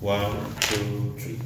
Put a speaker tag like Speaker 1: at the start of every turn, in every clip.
Speaker 1: 1, 2, 3.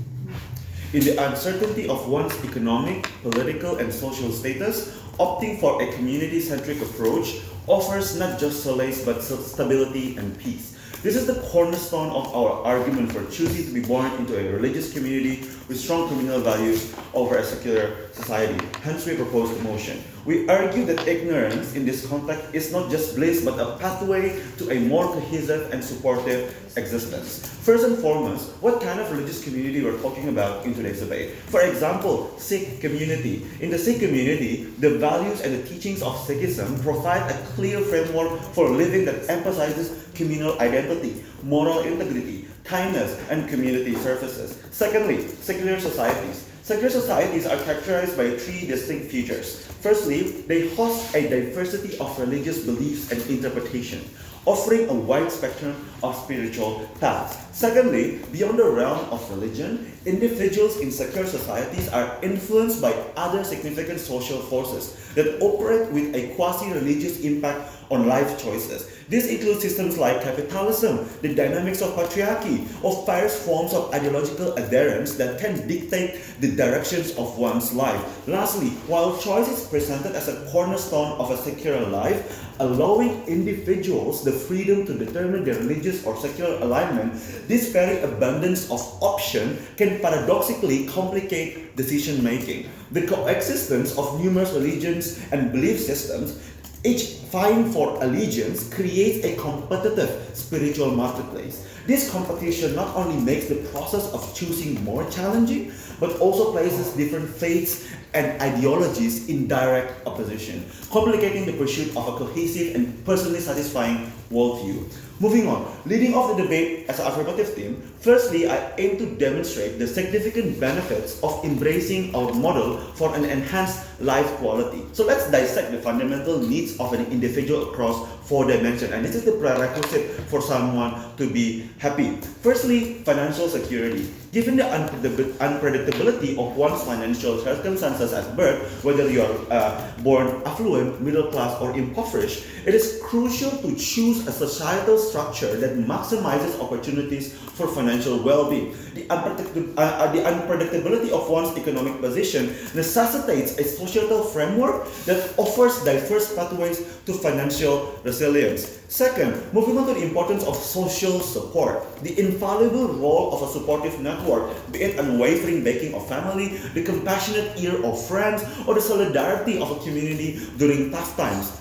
Speaker 1: In the uncertainty of one's economic, political, and social status, opting for a community-centric approach offers not just solace but stability and peace. This is the cornerstone of our argument for choosing to be born into a religious community with strong communal values over a secular society. Hence, we propose the motion. We argue that ignorance in this context is not just bliss but a pathway to a more cohesive and supportive existence. First and foremost, what kind of religious community we're talking about in today's debate? For example, Sikh community. In the Sikh community, the values and the teachings of Sikhism provide a clear framework for living that emphasizes communal identity, moral integrity, kindness, and community services. Secondly, secular societies. Secular societies are characterized by three distinct features. Firstly, they host a diversity of religious beliefs and interpretation, offering a wide spectrum of spiritual paths. Secondly, beyond the realm of religion, individuals in secular societies are influenced by other significant social forces that operate with a quasi-religious impact on life choices. This includes systems like capitalism, the dynamics of patriarchy, or various forms of ideological adherence that can dictate the directions of one's life. Lastly, while choice is presented as a cornerstone of a secular life, allowing individuals the freedom to determine their religious or secular alignment, this very abundance of option can paradoxically complicate decision making. The coexistence of numerous religions and belief systems, each vying for allegiance, creates a competitive spiritual marketplace. This competition not only makes the process of choosing more challenging, but also places different faiths and ideologies in direct opposition, complicating the pursuit of a cohesive and personally satisfying worldview. Moving on, leading off the debate as an affirmative team, firstly, I aim to demonstrate the significant benefits of embracing our model for an enhanced life quality. So let's dissect the fundamental needs of an individual across 4 dimensions, and this is the prerequisite for someone to be happy. Firstly, financial security. Given the unpredictability of one's financial circumstances at birth, whether you are born affluent, middle class, or impoverished, it is crucial to choose a societal structure that maximizes opportunities for financial well-being. The unpredictability of one's economic position necessitates a societal framework that offers diverse pathways to financial resilience. Second, moving on to the importance of social support. The infallible role of a supportive network, be it unwavering backing of family, the compassionate ear of friends, or the solidarity of a community during tough times.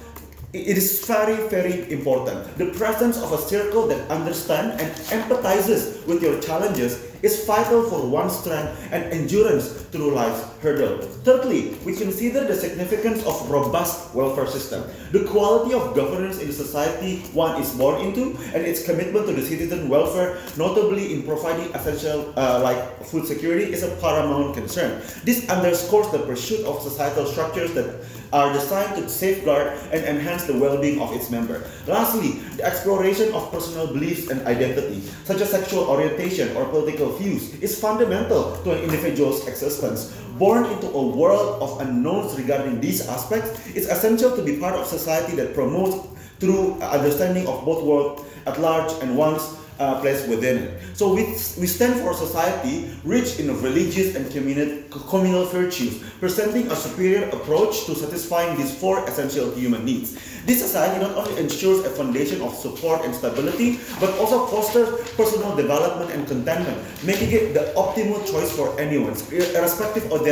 Speaker 1: It is very, very important. The presence of a circle that understands and empathizes with your challenges is vital for one's strength and endurance through life's hurdle. Thirdly, we consider the significance of robust welfare system. The quality of governance in the society one is born into and its commitment to the citizen welfare, notably in providing essential like food security, is a paramount concern. This underscores the pursuit of societal structures that are designed to safeguard and enhance the well-being of its member. Lastly, the exploration of personal beliefs and identity, such as sexual orientation or political views, is fundamental to an individual's existence. Born into a world of unknowns regarding these aspects, it's essential to be part of society that promotes through understanding of both world at large and one's place within it. So we stand for a society rich in religious and communal virtues, presenting a superior approach to satisfying these 4 essential human needs. This society not only ensures a foundation of support and stability, but also fosters personal development and contentment, making it the optimal choice for anyone, irrespective of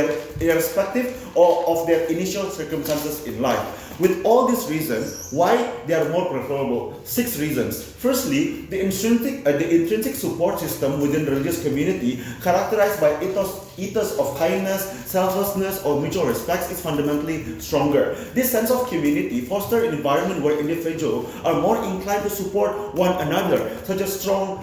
Speaker 1: their initial circumstances in life. With all these reasons, why they are more preferable? 6 reasons. Firstly, the intrinsic support system within the religious community, characterized by ethos of kindness, selflessness, or mutual respect, is fundamentally stronger. This sense of community fosters an environment where individuals are more inclined to support one another, such as through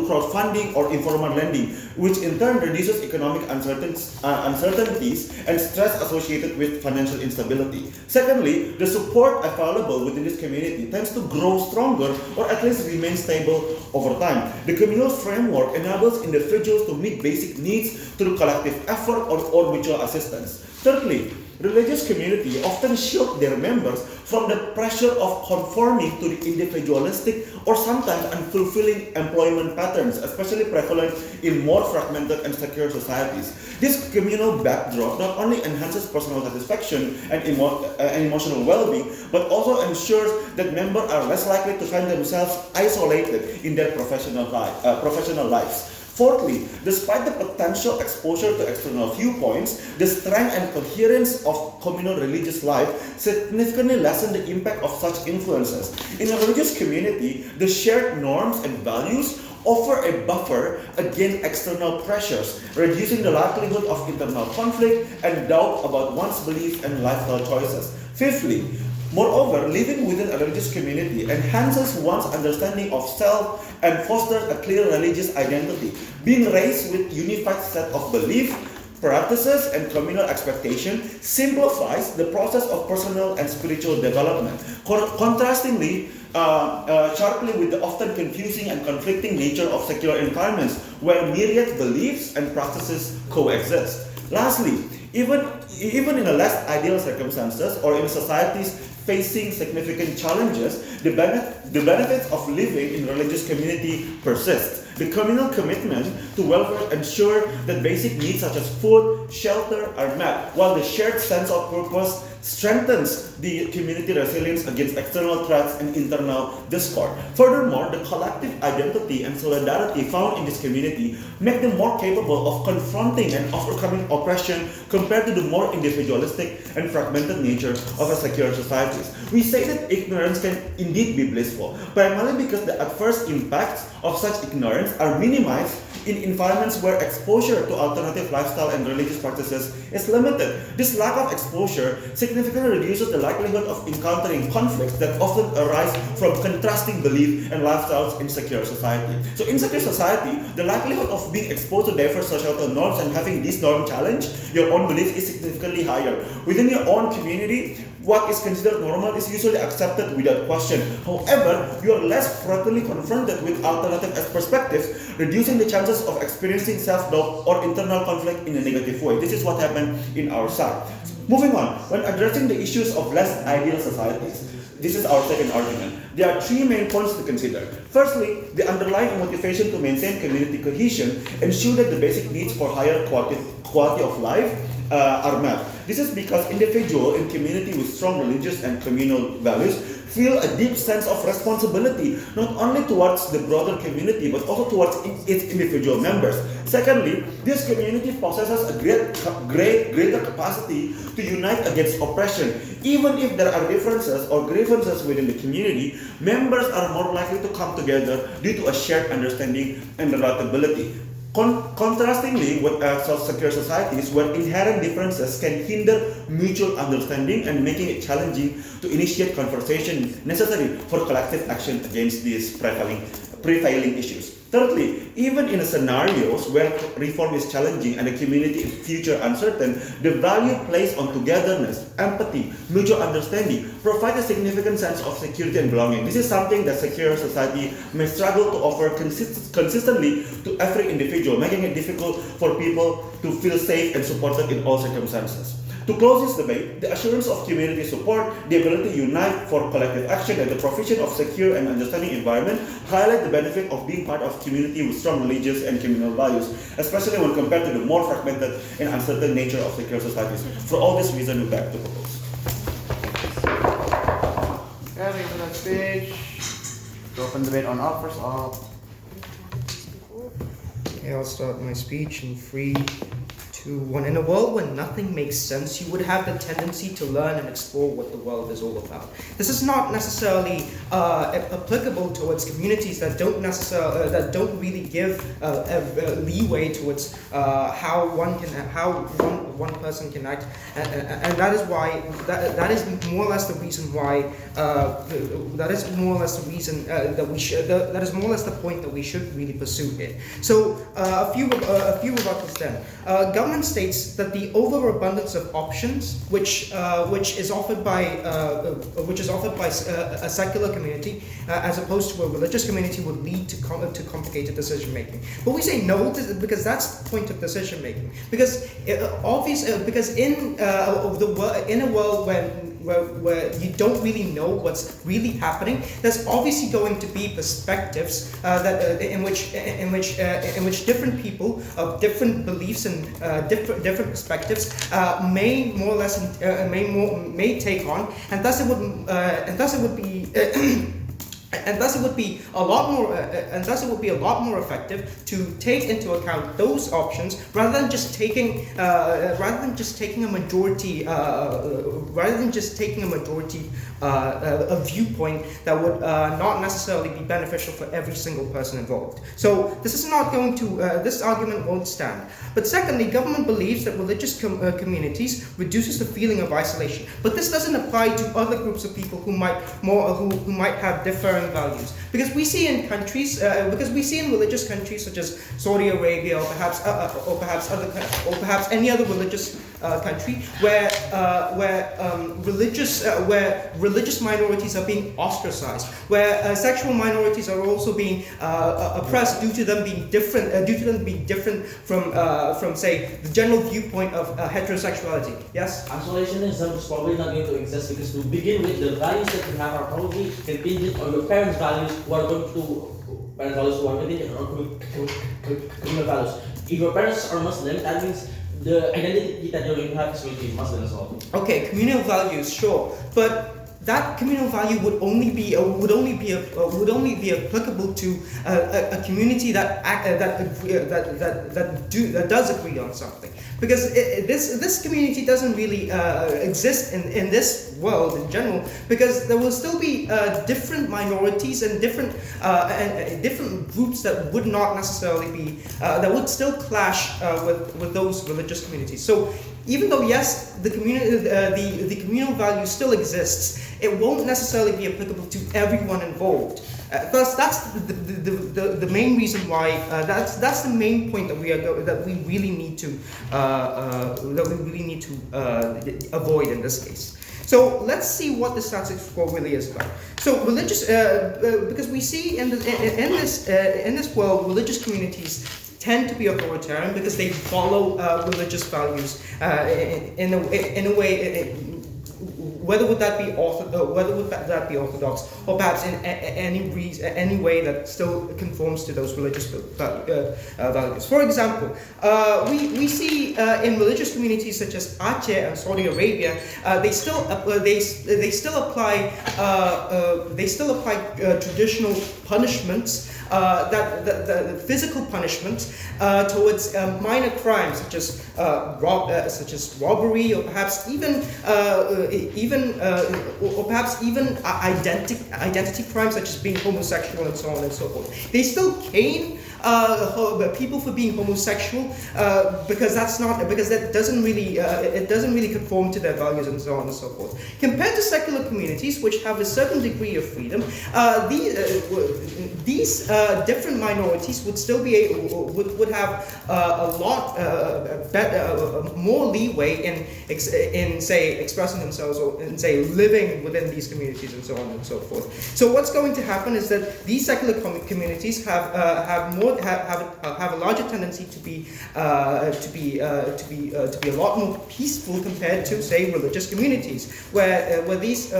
Speaker 1: crowdfunding or informal lending, which in turn reduces economic uncertainties and stress associated with financial instability. Secondly, the support available within this community tends to grow stronger or at least remain stable over time. The communal framework enables individuals to meet basic needs through collective effort or mutual assistance. Thirdly, religious community often shield their members from the pressure of conforming to the individualistic or sometimes unfulfilling employment patterns, especially prevalent in more fragmented and secure societies. This communal backdrop not only enhances personal satisfaction and emotional well-being, but also ensures that members are less likely to find themselves isolated in their professional lives. Fourthly, despite the potential exposure to external viewpoints, the strength and coherence of communal religious life significantly lessen the impact of such influences. In a religious community, the shared norms and values offer a buffer against external pressures, reducing the likelihood of internal conflict and doubt about one's beliefs and lifestyle choices. Fifthly, moreover, living within a religious community enhances one's understanding of self and fosters a clear religious identity. Being raised with unified set of beliefs, practices, and communal expectation simplifies the process of personal and spiritual development. Contrastingly, sharply with the often confusing and conflicting nature of secular environments where myriad beliefs and practices coexist. Lastly, even in a less ideal circumstances or in societies facing significant challenges, the benefits of living in religious community persist. The communal commitment to welfare ensure that basic needs such as food, shelter are met, while the shared sense of purpose strengthens the community resilience against external threats and internal discord. Furthermore, the collective identity and solidarity found in this community make them more capable of confronting and overcoming oppression compared to the more individualistic and fragmented nature of a secular societies. We say that ignorance can indeed be blissful, primarily because the adverse impacts of such ignorance are minimized in environments where exposure to alternative lifestyle and religious practices is limited. This lack of exposure significantly reduces the likelihood of encountering conflicts that often arise from contrasting beliefs and lifestyles in secure society. So in secure society, the likelihood of being exposed to diverse societal norms and having these norms challenge your own beliefs is significantly higher. Within your own community, what is considered normal is usually accepted without question. However, you are less frequently confronted with alternative perspectives, reducing the chances of experiencing self-doubt or internal conflict in a negative way. This is what happened in our side. Moving on, when addressing the issues of less ideal societies, this is our second argument. There are three main points to consider. Firstly, the underlying motivation to maintain community cohesion ensure that the basic needs for higher quality of life are met. This is because individuals in community with strong religious and communal values feel a deep sense of responsibility, not only towards the broader community, but also towards its individual members. Secondly, this community possesses a greater capacity to unite against oppression. Even if there are differences or grievances within the community, members are more likely to come together due to a shared understanding and relatability. Contrastingly with secure societies where inherent differences can hinder mutual understanding and making it challenging to initiate conversation necessary for collective action against these prevailing issues. Thirdly, even in scenarios where reform is challenging and the community is future uncertain, the value placed on togetherness, empathy, mutual understanding provide a significant sense of security and belonging. This is something that secure society may struggle to offer consistently to every individual, making it difficult for people to feel safe and supported in all circumstances. To close this debate, the assurance of community support, the ability to unite for collective action, and the provision of secure and understanding environment highlight the benefit of being part of community with strong religious and communal values, especially when compared to the more fragmented and uncertain nature of secure societies. For all this reason, we beg to propose.
Speaker 2: Getting to the stage. To open debate on all, first all.
Speaker 3: Okay, I'll start my speech in 3, 2, 1. In a world where nothing makes sense, you would have the tendency to learn and explore what the world is all about. This is not necessarily applicable towards communities that don't really give leeway towards how one person can act, and that is why that is more or less the reason why that is more or less the reason that we should that is more or less the point that we should really pursue it. So a few rebuttals then. Government states that the overabundance of options, which is offered by a secular community as opposed to a religious community, would lead to complicated decision making. But we say no, because that's the point of decision making. Because obviously obvious because in in a world where you don't really know what's really happening, there's obviously going to be perspectives in which different people of different beliefs and different perspectives may more or less may take on, and thus it would be. And thus it would be a lot more effective to take into account those options rather than just taking a majority a viewpoint that would not necessarily be beneficial for every single person involved. So this is not going to this argument won't stand. But secondly, government believes that religious communities reduces the feeling of isolation. But this doesn't apply to other groups of people who might have differing values, because we see in religious countries such as Saudi Arabia or perhaps any other religious country where religious minorities are being ostracized, where sexual minorities are also being oppressed due to them being different from say the general viewpoint of heterosexuality. Yes.
Speaker 4: Isolationism is probably not going to exist because to begin with, the values that we have are probably contingent on your parents' values who are contingent on communal values. If your parents are Muslim, that means the identity that you're going to have is going to be Muslim as well.
Speaker 3: Okay, communal values, sure, but that communal value would only be applicable to a community that does agree on something, because this community doesn't really exist in this world in general, because there will still be different minorities and different groups that would not necessarily be that would still clash with those religious communities. So even though yes, the communal value still exists, it won't necessarily be applicable to everyone involved. Thus, that's the main reason why that's the main point that we really need to avoid in this case. So let's see what the status quo really is about. So religious, because we see in this world, religious communities tend to be authoritarian because they follow religious values in a way. Whether would that be orthodox, or perhaps in any way that still conforms to those religious values. For example, we see in religious communities such as Aceh and Saudi Arabia, they still apply traditional punishments. The physical punishments towards minor crimes such as robbery, or perhaps even identity crimes such as being homosexual and so on and so forth. They still cane people for being homosexual because that doesn't really conform to their values and so on and so forth. Compared to secular communities which have a certain degree of freedom, these different minorities would still be would have a lot more leeway in say expressing themselves or in say living within these communities and so on and so forth. So what's going to happen is that these secular communities have a larger tendency to be a lot more peaceful compared to say religious communities where these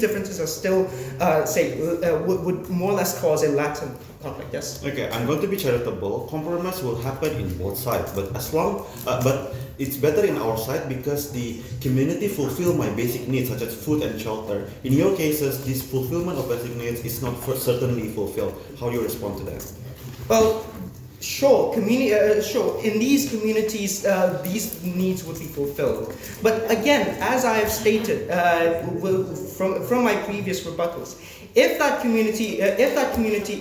Speaker 3: differences are still would more or less cause a latent conflict. Yes.
Speaker 1: Okay, I'm going to be charitable. Compromise will happen in both sides, but but it's better in our side because the community fulfill my basic needs such as food and shelter. In your cases, this fulfillment of basic needs is not certainly fulfilled. How do you respond to that?
Speaker 3: Well, sure. Sure. In these communities, these needs would be fulfilled. But again, as I have stated from my previous rebuttals, if that community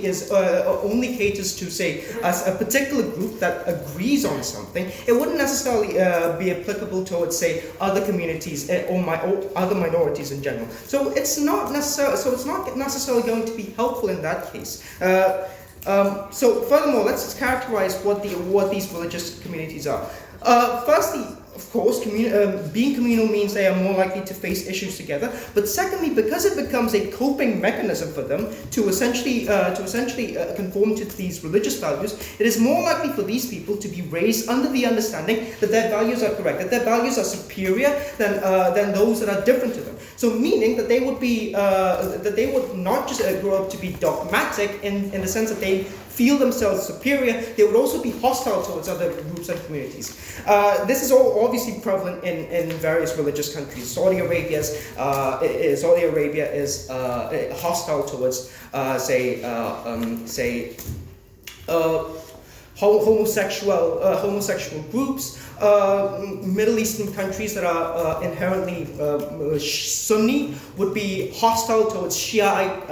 Speaker 3: is only caters to say a particular group that agrees on something, it wouldn't necessarily be applicable towards say other communities or other minorities in general. So it's not necessarily going to be helpful in that case. So furthermore, let's characterize what these religious communities are. of course, being communal means they are more likely to face issues together. But secondly, because it becomes a coping mechanism for them to essentially conform to these religious values, it is more likely for these people to be raised under the understanding that their values are correct, that their values are superior than those that are different to them. So meaning that they would not just grow up to be dogmatic in the sense that they feel themselves superior, they would also be hostile towards other groups and communities. This is all obviously prevalent in various religious countries. Saudi Arabia is hostile towards, homosexual groups. Middle Eastern countries that are inherently Sunni would be hostile towards Shiite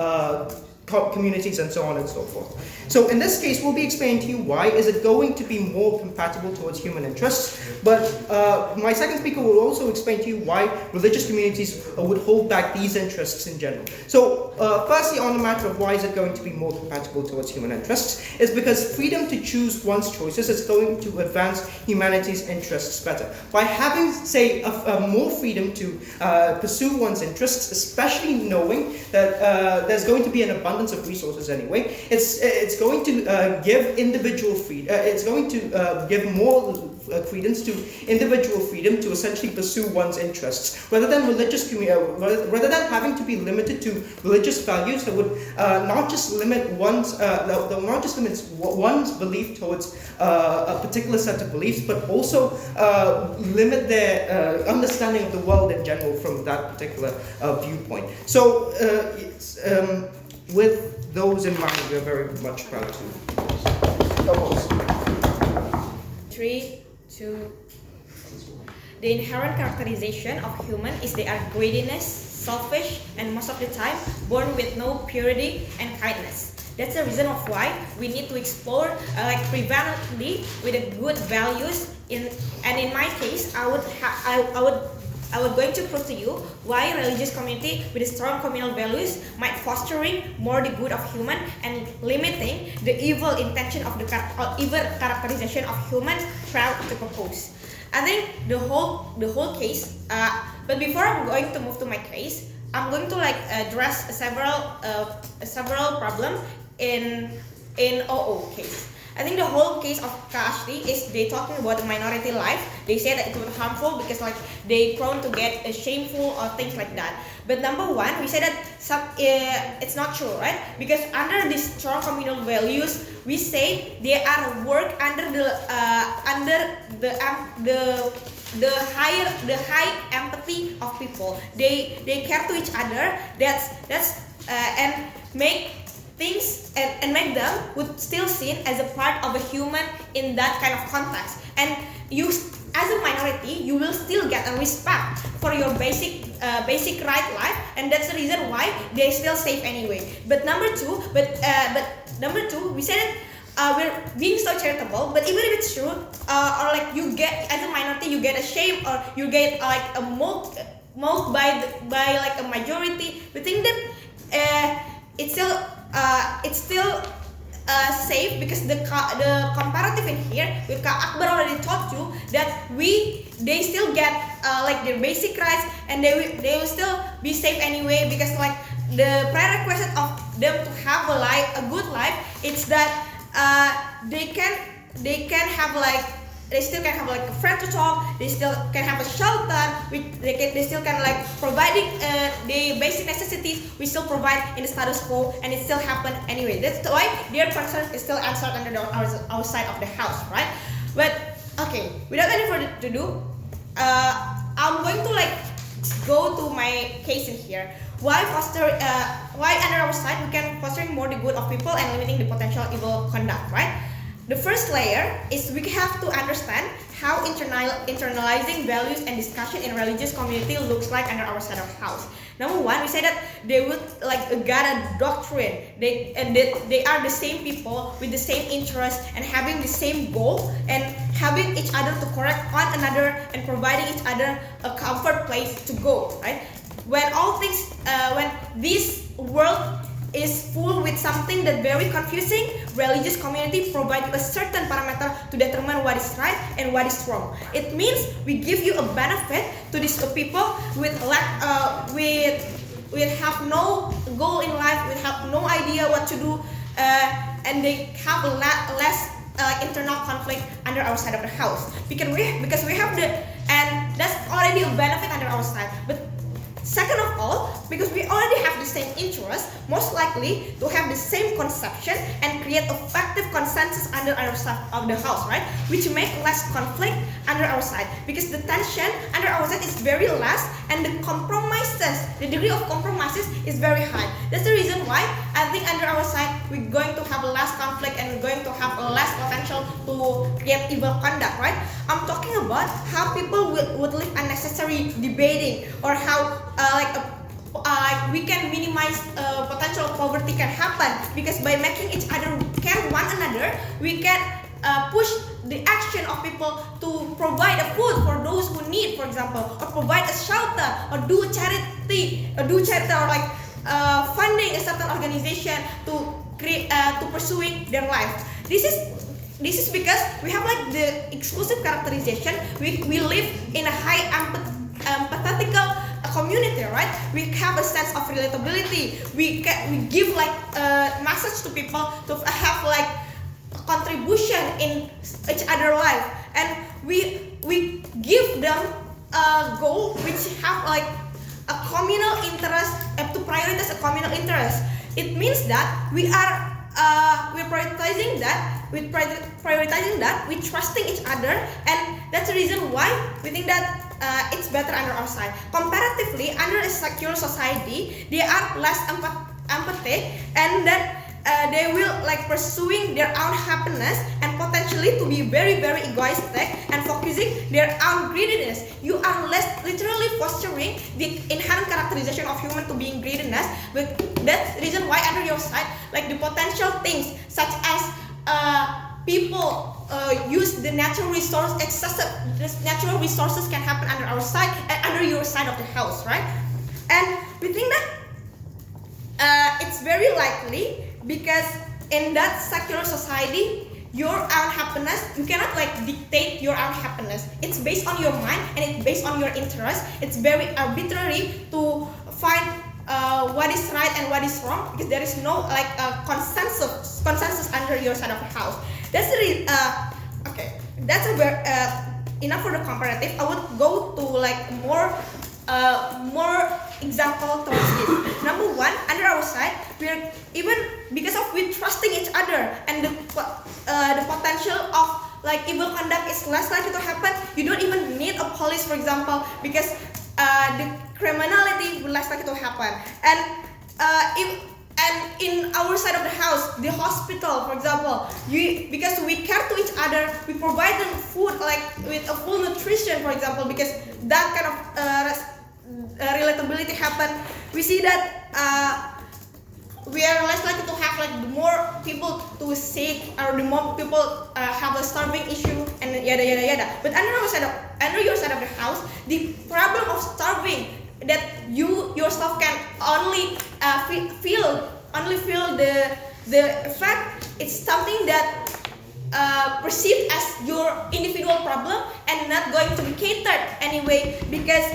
Speaker 3: communities and so on and so forth. So in this case, we'll be explaining to you why is it going to be more compatible towards human interests, but my second speaker will also explain to you why religious communities would hold back these interests in general. So firstly, on the matter of why is it going to be more compatible towards human interests, is because freedom to choose one's choices is going to advance humanity's interests better. By having, say, more freedom to pursue one's interests, especially knowing that there's going to be an abundance of resources anyway, it's going to give individual freedom. It's going to give more credence to individual freedom to essentially pursue one's interests, rather than rather than having to be limited to religious values that would not just limit one's belief towards a particular set of beliefs, but also limit their understanding of the world in general from that particular viewpoint. So with those in mind, we are very much proud to propose.
Speaker 5: 3, 2. The inherent characterization of human is they are greediness, selfish, and most of the time born with no purity and kindness. That's the reason of why we need to explore prevalently with the good values. In my case, I was going to prove to you why a religious community with strong communal values might fostering more the good of human and limiting the evil intention of the evil characterization of human throughout the propose. I think the whole case. But before I'm going to move to my case, I'm going to address several problems in OO case. I think the whole case of Kashti is they talking about the minority life. They say that it was harmful because they prone to get shameful or things like that. But number one, we say that it's not true, right? Because under these strong communal values, we say they are work under the high empathy of people. They care to each other. And make things and make them would still seen as a part of a human in that kind of context. And you, as a minority, you will still get a respect for your basic right life, and that's the reason why they still safe anyway. But number two, we said that we're being so charitable, but even if it's true, or you get as a minority, you get ashamed or you get a mocked by a majority. We think that it's still safe because the comparative in here, with Akbar already taught you that they still get their basic rights, and they will still be safe anyway, because the prerequisite of them to have a good life, it's that they still can have a friend to talk, they still can have a shelter, they still can providing the basic necessities we still provide in the status quo, and it still happen anyway. That's why their concern is still answered under our side of the house, right? But okay, without any further ado, I'm going to go to my case in here. Why under our side we can fostering more the good of people and limiting the potential evil conduct, right? The first layer is we have to understand how internalizing values and discussion in religious community looks like under our side of house. Number one, we say that they would gather doctrine. They are the same people with the same interest and having the same goal and having each other to correct one another and providing each other a comfort place to go. Right? When all things, when this world is full with something that very confusing, religious community provide you a certain parameter to determine what is right and what is wrong. It means we give you a benefit to these people with have no goal in life, we have no idea what to do, and they have less internal conflict under our side of the house because we have and that's already a benefit under our side. But second of all, because we already have the same interest, most likely to have the same conception and create effective consensus under our side of the house, right? Which make less conflict under our side because the tension under our side is very less and the degree of compromises is very high. That's the reason why I think under our side we're going to have less conflict and we're going to have less potential to create evil conduct, right? I'm talking about how people would live unnecessary debating or how we can minimize potential poverty can happen because by making each other care one another, we can push the action of people to provide a food for those who need, for example, or provide a shelter or do charity or funding a certain organization to create to pursuing their life. This is because we have the exclusive characterization. We live in a high empathetical community, right? We have a sense of relatability. We give message to people to have a contribution in each other life, and we give them a goal which have a communal interest to prioritize a communal interest. It means that we're prioritizing that. We're trusting each other, and that's the reason why we think that it's better under our side. Comparatively, under a secure society, they are less empathic, and that they will pursuing their own happiness and potentially to be very very egoistic and focusing their own greediness. You are less literally fostering the inherent characterization of human to being greediness, but that's the reason why under your side, the potential things such as people use the natural resource excessive. This natural resources can happen under our side and under your side of the house, right? And we think that it's very likely because in that secular society, your own happiness, you cannot dictate your own happiness. It's based on your mind and it's based on your interest. It's very arbitrary to find what is right and what is wrong because there is no consensus under your side of the house. That's the okay. That's enough for the comparative. I would go to more example towards this. Number one, under our side, we're even because of we trusting each other and the potential of evil conduct is less likely to happen. You don't even need a police, for example, because the criminality will less likely to happen. And in our side of the house, the hospital, for example, because we care to each other, we provide them food with a full nutrition, for example, because that kind of relatability happen. We see that we are less likely to have the more people to sick or the more people have a starving issue and yada yada yada. But under your side of the house, the problem of starving that you yourself can only feel the effect. It's something that perceived as your individual problem and not going to be catered anyway because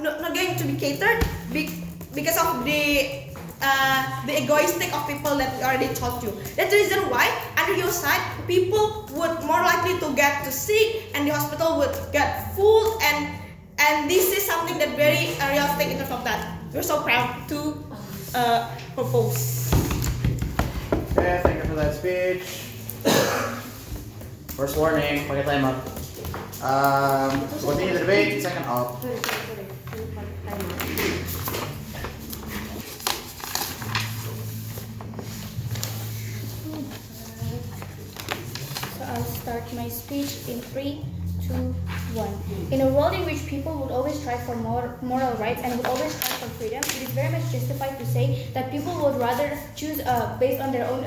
Speaker 5: not going to be catered because of the egoistic of people that we already told you. That's the reason why under your side people would more likely to get to sick and the hospital would get full and this is something that very realistic in terms of that. We're so proud to propose.
Speaker 2: Okay, thank you for that speech. First warning, pakai time up. Continue the debate, second off.
Speaker 6: So I'll start my speech in 3, 2, 1. In a world in which people would always strive for more moral rights and would always strive for freedom, it is very much justified to say that people would rather choose based on their own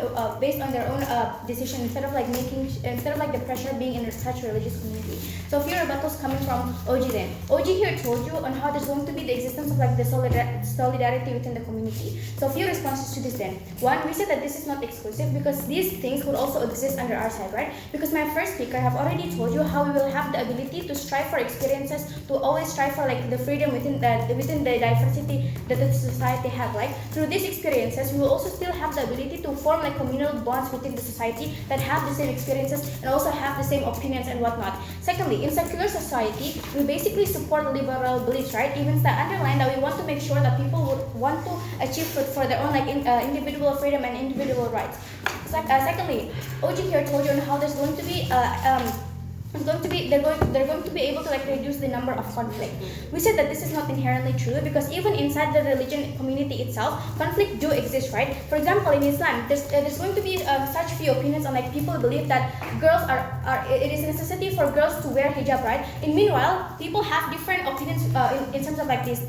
Speaker 6: decision instead of like the pressure being in such a religious community. So a few rebuttals coming from OG then. OG here told you on how there's going to be the existence of like the solidarity within the community. So a few responses to this then. One, we said that this is not exclusive because these things would also exist under our side, right? Because my first speaker have already told you how we will have the ability to strive for experiences, to always strive for like the freedom within the diversity that the society have. Like through these experiences, we will also still have the ability to form like communal bonds within the society that have the same experiences and also have the same opinions and whatnot. Secondly, in secular society, we basically support liberal beliefs, right? Even the underline that we want to make sure that people would want to achieve for their own like individual freedom and individual rights. Secondly, OG here told you on how there's going to be they're going to be able to like reduce the number of conflict. We said that this is not inherently true because even inside the religion community itself, conflict do exist, right? For example, in Islam, there's going to be such few opinions on like people believe that girls it is a necessity for girls to wear hijab, right? And meanwhile, people have different opinions in terms of like this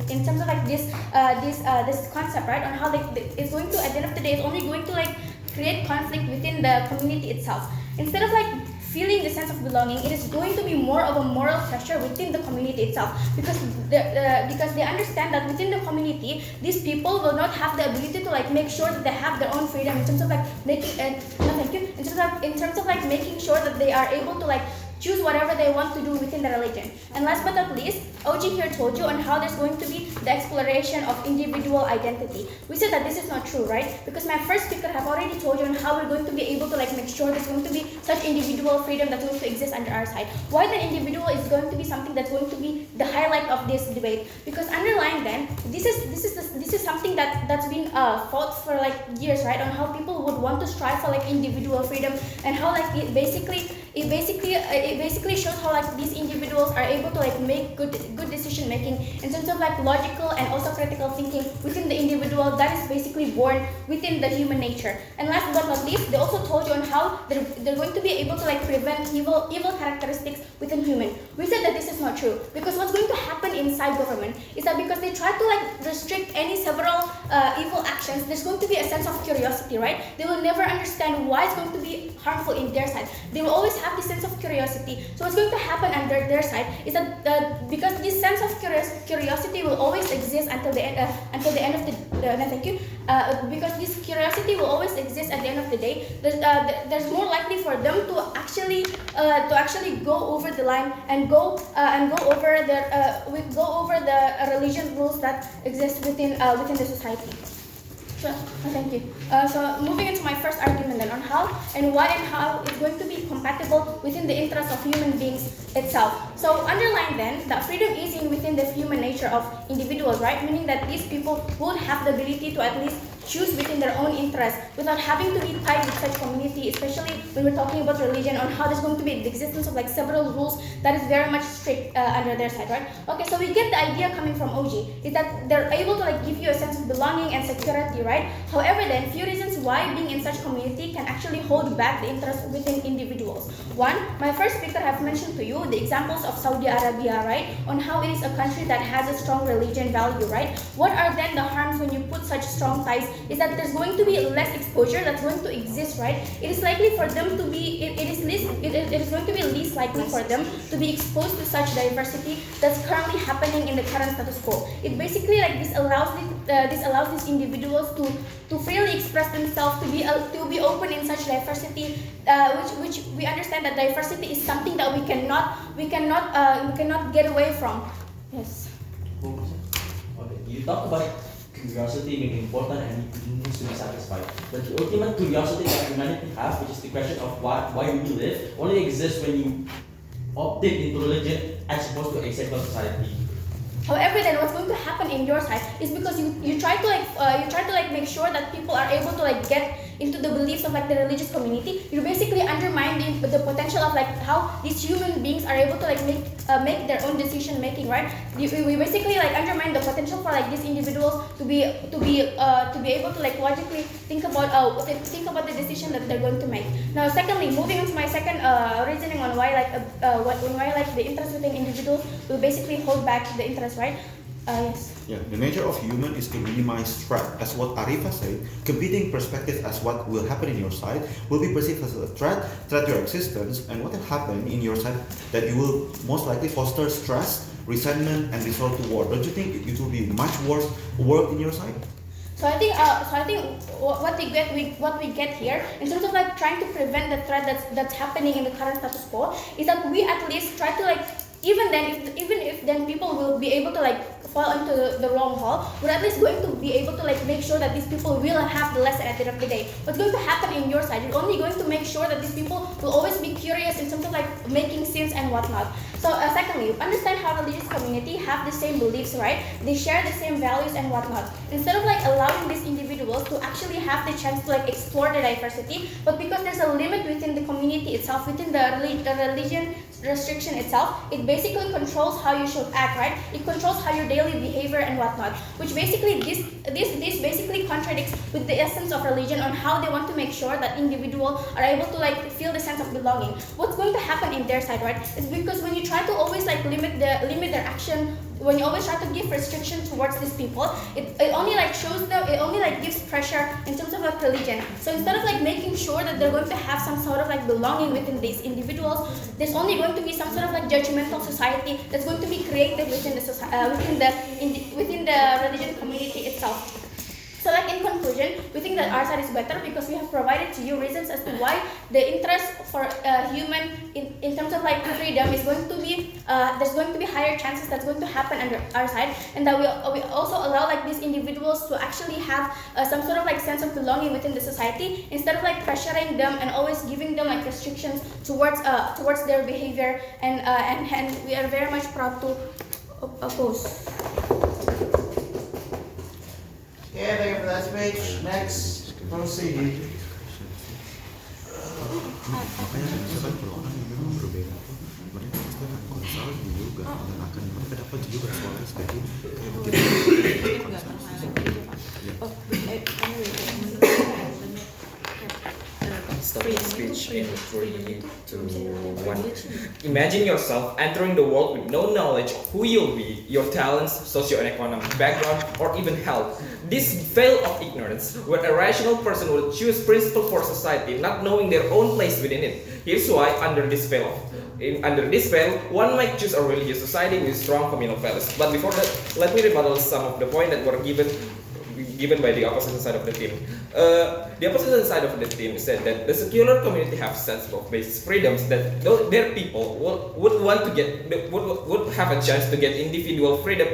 Speaker 6: concept, right? On how like it's going to at the end of the day, it's only going to like create conflict within the community itself. Instead of like feeling the sense of belonging, it is going to be more of a moral pressure within the community itself because they understand that within the community, these people will not have the ability to like make sure that they have their own freedom in terms of like making in terms of like making sure that they are able to like choose whatever they want to do within the religion. And last but not least, OG here told you on how there's going to be the exploration of individual identity. We said that this is not true, right? Because my first speaker have already told you on how we're going to be able to like make sure there's going to be such individual freedom that's going to exist under our side. Why the individual is going to be something that's going to be the highlight of this debate? Because underlying then, this is something that's been fought for like years, right? On how people would want to strive for like individual freedom and how like it basically shows how like these individuals are able to like make good decision making in terms of like logical and also critical thinking within the individual that is basically born within the human nature. And last but not least, they also told you on how they're going to be able to like prevent evil characteristics within human. We said that this is not true because what's going to happen inside government is that because they try to like restrict any several evil actions, there's going to be a sense of curiosity, right? They will never understand why it's going to be harmful in their side. They will always have this sense of curiosity. So what's going to happen under their side is that because this sense of curiosity will always exist until the end of the because this curiosity will always exist at the end of the day, there's more likely for them to actually go over the line and go over the religion rules that exist within the society. So, thank you. So moving into my first argument then on how and why and how it's going to be compatible within the interests of human beings itself. So underline then that freedom is within the human nature of individuals, right? Meaning that these people would have the ability to at least choose within their own interests without having to be tied with such community, especially when we're talking about religion, on how there's going to be the existence of like several rules that is very much strict under their side, right? Okay, so we get the idea coming from OG is that they're able to like give you a sense of belonging and security, right? However, then few reasons why being in such community can actually hold back the interest within individuals. One, my first speaker have mentioned to you the examples of Saudi Arabia, right? On how it is a country that has a strong religion value, right? What are then the harms when you put such strong ties? Is that there's going to be less exposure that's going to exist, right? It is likely for them to be, it is going to be least likely for them to be exposed to such diversity that's currently happening in the current status quo. It basically like this allows these individuals to freely express themselves, to be open in such diversity, which we understand that diversity is something that we cannot get away from. Yes.
Speaker 4: Okay, you talk about curiosity being important and it needs to be satisfied. But the ultimate curiosity that humanity has, which is the question of why we live, only exists when you opted into religion as opposed to a secular society.
Speaker 6: However, then what's going to happen in your side is because you try to make sure that people are able to like get into the beliefs of like the religious community, you basically undermine the potential of like how these human beings are able to like make their own decision making, right? We basically like undermine the potential for like these individuals to be able to like logically think about the decision that they're going to make. Now, secondly, moving on to my second reasoning on why like the interest within individuals will basically hold back the interest, right? Yes.
Speaker 1: Yeah, the nature of human is to minimize threat. As what Arifa said, competing perspectives as what will happen in your side will be perceived as a threat to your existence, and what will happen in your side that you will most likely foster stress, resentment, and resort to war. Don't you think it will be much worse work in your side?
Speaker 6: So I think what we get here in terms of like trying to prevent the threat that's happening in the current status quo is that we at least try to like even if then people will be able to like fall into the wrong hole, we're at least going to be able to like make sure that these people will have the lesson at the end of the day. What's going to happen in your side, you're only going to make sure that these people will always be curious in terms of like making sins and whatnot. So secondly, understand how religious community have the same beliefs, right? They share the same values and whatnot. Instead of like allowing these individuals to actually have the chance to like explore the diversity, but because there's a limit within the community itself, within the religion restriction itself, it basically controls how you should act, right? It controls how your daily behavior and whatnot, which basically this basically contradicts with the essence of religion on how they want to make sure that individuals are able to like feel the sense of belonging. What's going to happen in their side, right? Is because when you try to always like limit their action, when you always try to give restriction towards these people, it only like shows them, it only like gives pressure in terms of like religion. So instead of like making sure that they're going to have some sort of like belonging within these individuals, there's only going to be some sort of like judgmental society that's going to be created within the religion community itself. So like in conclusion, we think that our side is better because we have provided to you reasons as to why the interest for human in terms of like freedom is going to be there's going to be higher chances that's going to happen under our side, and that we also allow like these individuals to actually have some sort of like sense of belonging within the society instead of like pressuring them and always giving them like restrictions towards their behavior, and we are very much proud to oppose.
Speaker 2: Okay, thank you for that speech. Next, proceed.
Speaker 1: Makanya saya katakan kalau orang yang memang berbeda itu mereka pasti akan konsol juga dan akan mereka dapat juga soalnya sebagai
Speaker 7: stop the speech in 3, 2, 1. Imagine yourself entering the world with no knowledge who you'll be, your talents, socio-economic background, or even health. This veil of ignorance, where a rational person would choose principle for society, not knowing their own place within it. Here's why, under this veil, one might choose a religious society with strong communal values. But before that, let me rebuttal some of the points that were given by the opposition side of the team. The opposition side of the team said that the secular community have sense of basic freedoms that their people would want to get, would have a chance to get individual freedom.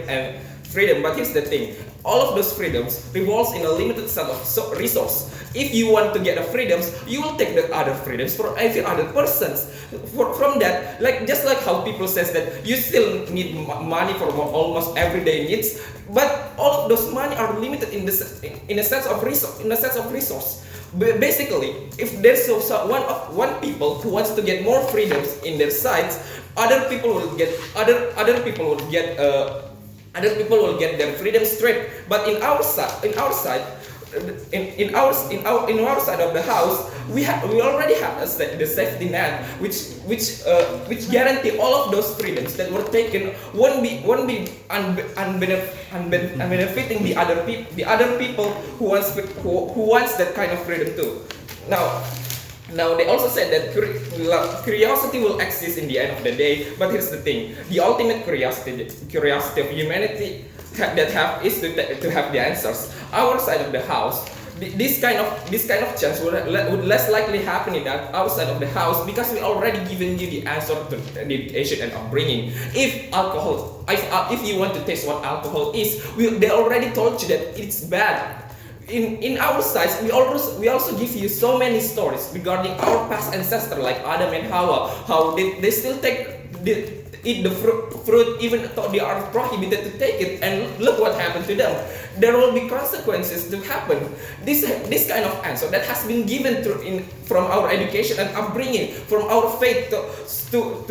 Speaker 7: But here's the thing: all of those freedoms revolves in a limited set of resources. If you want to get the freedoms, you will take the other freedoms for every other persons. From that, just like how people says that you still need money for almost everyday needs, but all of those money are limited in a sense of resource. Basically, if there's one people who wants to get more freedoms in their sides, other people will get their freedom straight. But in our side of the house, we already have the safety net, which guarantee all of those freedoms that were taken won't be benefiting the other people who wants that kind of freedom too. Now they also said that curiosity will exist in the end of the day, but here's the thing: the ultimate curiosity of humanity is to have the answers. Our side of the house, this kind of chance would less likely happen in our side of the house because we already given you the answer to education and upbringing. If you want to taste what alcohol is, they already told you that it's bad. In our sides, we also give you so many stories regarding our past ancestors like Adam and Hawa, how they still take eat the fruit even though they are prohibited to take it, and look what happened to them. There will be consequences to happen. This kind of answer that has been given from our education and upbringing, from our faith to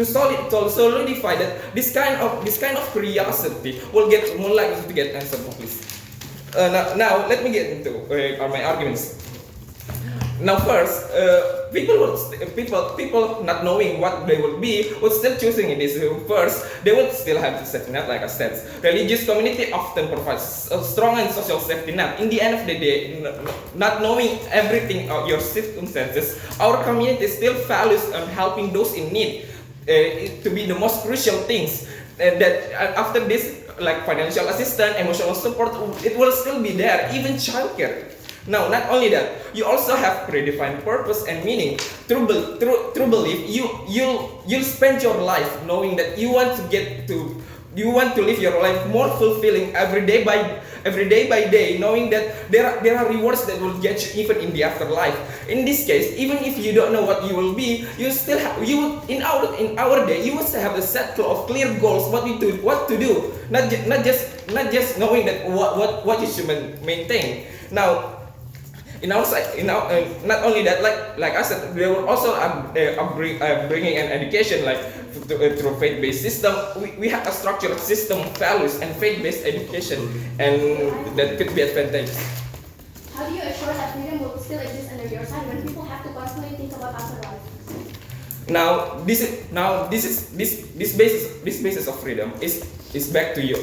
Speaker 7: solidify that this kind of curiosity will get more likely to get answered. Please. Now let me get into my arguments. Now first, people not knowing what they would be would still choosing in this. First, they would still have the safety net, like I said. Religious community often provides a strong and social safety net. In the end of the day, not knowing everything of your circumstances, our community still values helping those in need to be the most crucial things. That after this, like financial assistance, emotional support, it will still be there, even childcare. Now, not only that, you also have predefined purpose and meaning. Through belief, you'll spend your life knowing that you want to live your life more fulfilling every day by day, knowing that there are rewards that will get you even in the afterlife. In this case, even if you don't know what you will be, in our day you must have a set of clear goals, what to do, not just knowing that what you should maintain. Now, not only that, like I said, they were also bringing an education like through faith-based system. We have a structured system of values and faith-based education, and that could be advantageous.
Speaker 6: How do you assure that freedom will still exist under your side when people have to constantly think about afterlife? This basis of freedom is back to your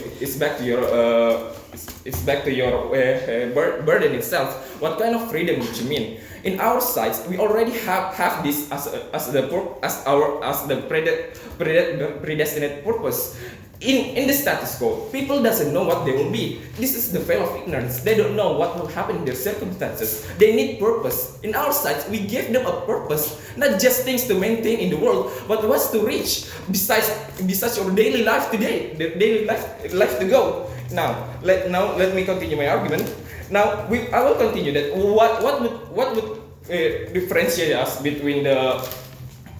Speaker 6: burden itself. What kind of freedom did you mean? In our sites, we already have this as the predestinate purpose. In the status quo, people doesn't know what they will be. This is the veil of ignorance. They don't know what will happen in their circumstances. They need purpose. In our sites, we give them a purpose, not just things to maintain in the world, but what's to reach besides your daily life today, the daily life to go. Now let me continue my argument. Now I will continue that what would differentiate us between the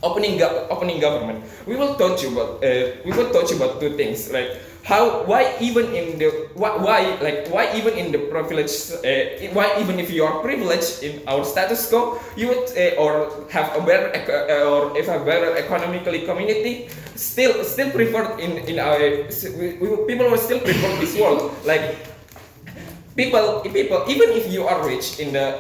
Speaker 6: opening government. We will touch about two things, like why even in the privilege, why even if you are privileged in our status quo, you would or have a better economically community, still preferred in our people will still prefer this world. Like people even if you are rich in a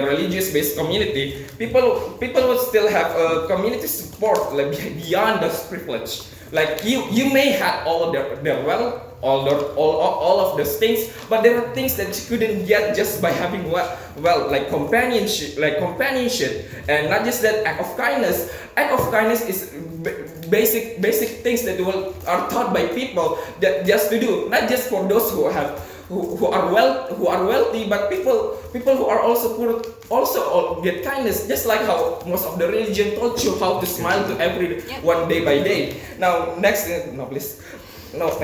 Speaker 6: religious based community, people will still have a community support like beyond those privilege. Like you may have all their wealth, all of those things, but there are things that you couldn't get just by having like companionship, and not just that, act of kindness. Act of kindness is basic things that are taught by people that just to do, not just for those who are wealthy, but people who are also poor also get kindness, just like how most of the religion taught you how to smile to everyone day by day. Now next please. Not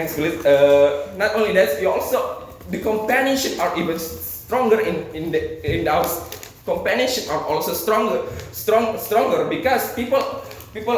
Speaker 6: only that, you also the companionship are even stronger in our companionship are also stronger because people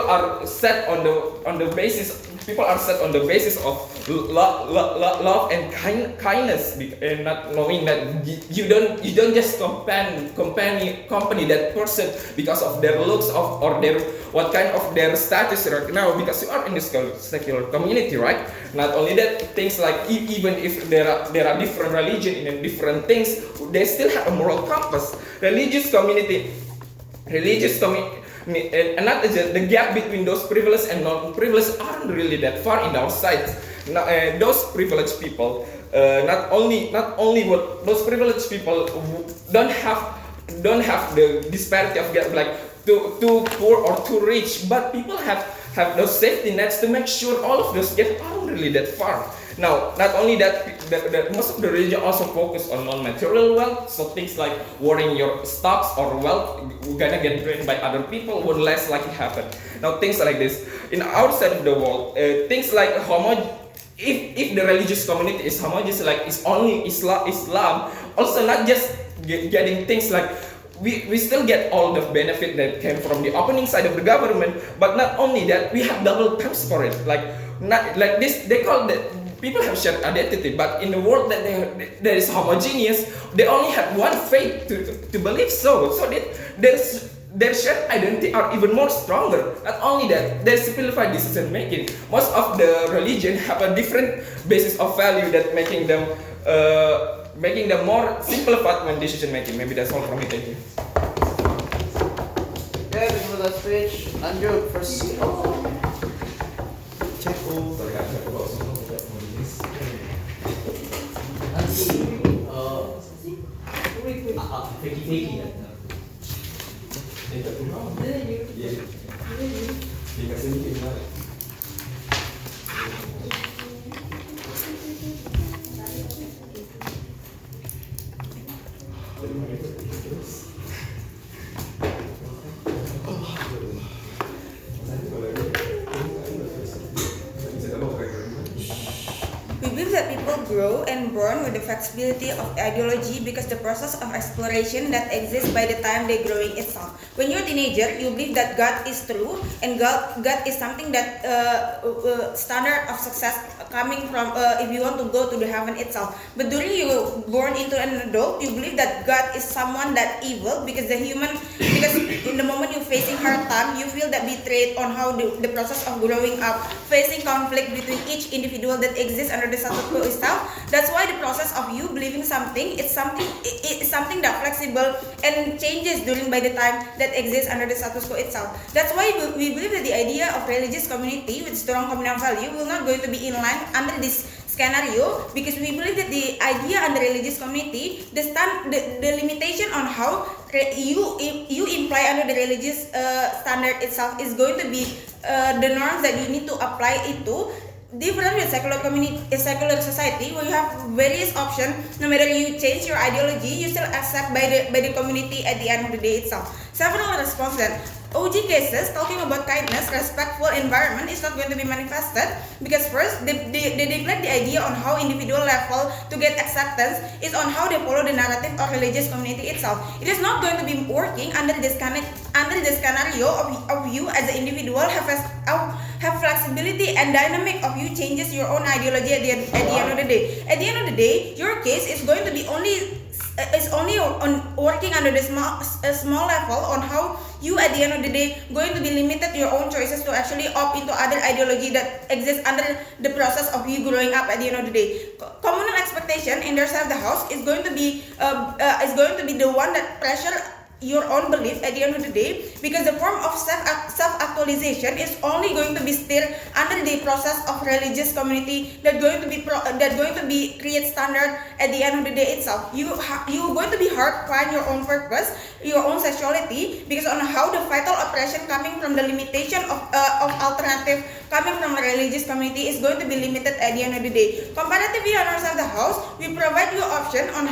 Speaker 6: are set on the basis of love and kindness, and not knowing that you don't just accompany that person because of their looks or their what kind of their status right now, because you are in this secular community, right? Not only that, things like even if there are different religion and different things, they still have a moral compass. Religious community. And not the gap between those privileged and non-privileged aren't really that far in our sites. Now, those privileged people, not only what those privileged people don't have the disparity of gap, like too poor or too rich, but people have those safety nets to make sure all of those gaps aren't really that far. Now, not only that, most of the religion also focus on non-material wealth, so things like worrying your stocks or wealth gonna get drained by other people would less likely happen. Now, things like this in outside of the world, things like if the religious community is homogeneous, like it's only Islam, also not just getting things like
Speaker 7: we still get all the benefit that came from the opening side of the government, but not only that, we have double thanks for it. Like not like this, they call that people have shared identity, but in the world that that is homogeneous, they only have one faith to believe so. So their shared identity are even more stronger. Not only that, they simplify decision making. Most of the religion have a different basis of value that making them more simplified when decision making. Maybe that's all from me. Thank you.
Speaker 2: Okay, before that speech, Nanjuk first.
Speaker 3: Check all.
Speaker 7: Sorry, I forgot something like that from this.
Speaker 4: Fakey.
Speaker 5: We believe that people grow and born with the flexibility of ideology because the process of exploration that exists by the time they're growing itself. When you're a teenager, you believe that God is true and God is something that standard of success coming from if you want to go to the heaven itself. But during you born into an adult, you believe that God is someone that evil because because in the moment you're facing hard time, you feel that betrayed on how the process of growing up, facing conflict between each individual that exists under the status quo itself. That's why the process of you believing something, it's something that flexible and changes during by the time that exists under the status quo itself. That's why we believe that the idea of religious community with strong communal value will not going to be in line under this scenario, because we believe that the idea under religious community, the limitation on how you imply under the religious standard itself is going to be the norms that you need to apply it to. Different with secular community, a secular society where you have various options. No matter you change your ideology, you still accept by the community at the end of the day itself. Several responses. OG cases talking about kindness, respectful environment is not going to be manifested because first they neglect the idea on how individual level to get acceptance is on how they follow the narrative of religious community itself. It is not going to be working under this scenario of you as an individual have flexibility and dynamic of you changes your own ideology at the end of the day. At the end of the day, your case is going to be only on working under the small level on how you at the end of the day going to be limited your own choices to actually opt into other ideology that exists under the process of you growing up at the end of the day. Communal expectation in their side of the house is going to be the one that pressure your own belief at the end of the day, because the form of self-actualization is only going to be still under the process of religious community that going to be create standard at the end of the day itself. You going to be hard find your own purpose, your own sexuality, because on how the vital oppression coming from the limitation of alternative coming from a religious community is going to be limited at the end of the day. Comparatively on our side of the house, we provide you option on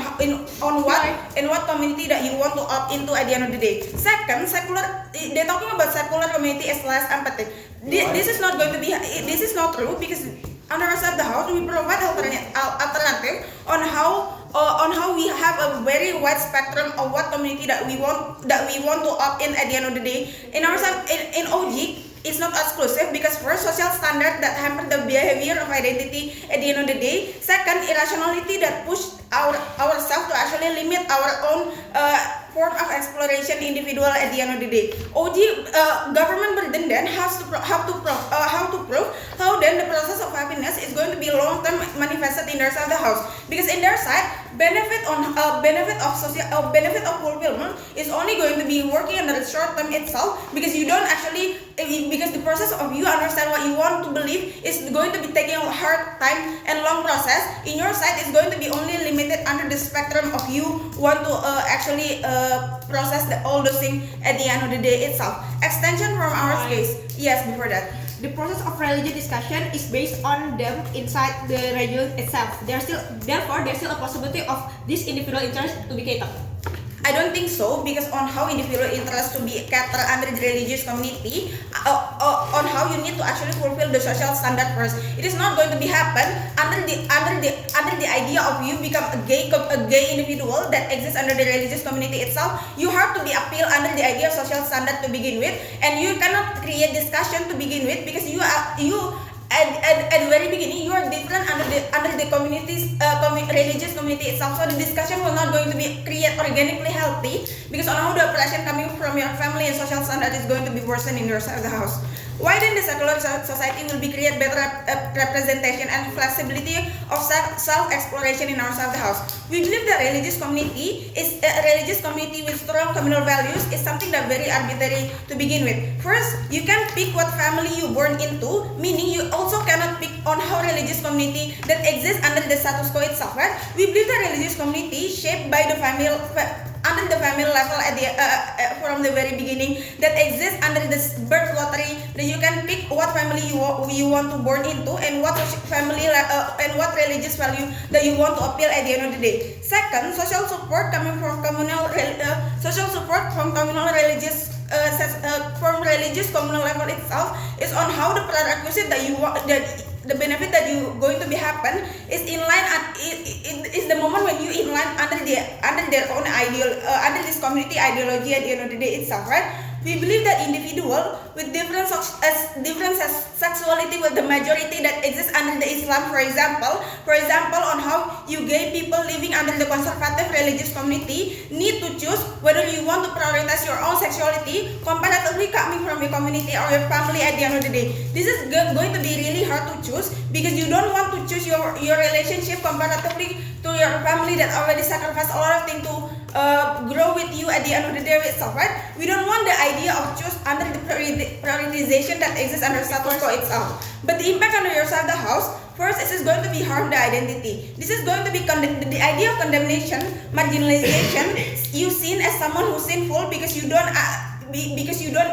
Speaker 5: what community that you want to opt into at the end of the day. Second, they're talking about secular community as less empathic. This is not going to be. This is not true because on our side of the house, we provide alternative on how we have a very wide spectrum of what community that we want to opt in at the end of the day. In our side, in OG, it's not exclusive because first, social standard that hamper the behavior of identity at the end of the day. Second, irrationality that push ourselves to actually limit our own form of exploration individual at the end of the day. OG government burden then have to prove how then the process of happiness is going to be long term manifested in their side of the house, because in their side benefit of fulfillment is only going to be working under the short term itself, because you don't actually because the process of you understand what you want to believe is going to be taking a hard time and long process. In your side is going to be only limited under the spectrum of you want to actually process all those things at the end of the day itself. Extension from our case. Yes, before that.
Speaker 8: The process of religious discussion is based on them inside the religion itself. Therefore, there's still a possibility of this individual interest to be catered. I don't think so, because on how individual interests to be catered under the religious community, on how you need to actually fulfill the social standard first. It is not going to be happen under the idea of you become a gay individual that exists under the religious community itself. You have to be appeal under the idea of social standard to begin with, and you cannot create discussion to begin with, because you at the very beginning you are different under the community's religious community itself. So the discussion will not going to be create organically healthy, because on how the oppression coming from your family and social standard is going to be worsened in your side of the house. Why then the secular society will be create better representation and flexibility of self-exploration in our side of the house? We believe that religious community with strong communal values is something that very arbitrary to begin with. First, you can pick what family you born into, meaning you also cannot pick on how religious community that exists under the status quo itself, right? We believe that religious community shaped by the family under the family level at the from the very beginning that exists under this birth lottery, that you can pick what family you want to born into and what family and what religious value that you want to appeal at the end of the day. Second, social support coming from communal religious from religious communal level itself is on how the prerequisite that you want that the benefit that you going to be happen is in line is the moment when you in line under their own under this community ideology at the end of the day itself, right? We believe that individual with different sexuality with the majority that exists under the Islam, for example, on how you gay people living under the conservative religious community need to choose whether you want to prioritize your own sexuality comparatively coming from your community or your family at the end of the day. This is going to be really hard to choose, because you don't want to choose your relationship comparatively to your family that already sacrificed a lot of things to grow with you at the end of the day itself, right? We don't want the idea of choose under the prioritization that exists under status quo itself. But the impact on yourself, the house, first, it is going to be harm the identity. This is going to be the idea of condemnation, marginalization. You seen as someone who's sinful because you don't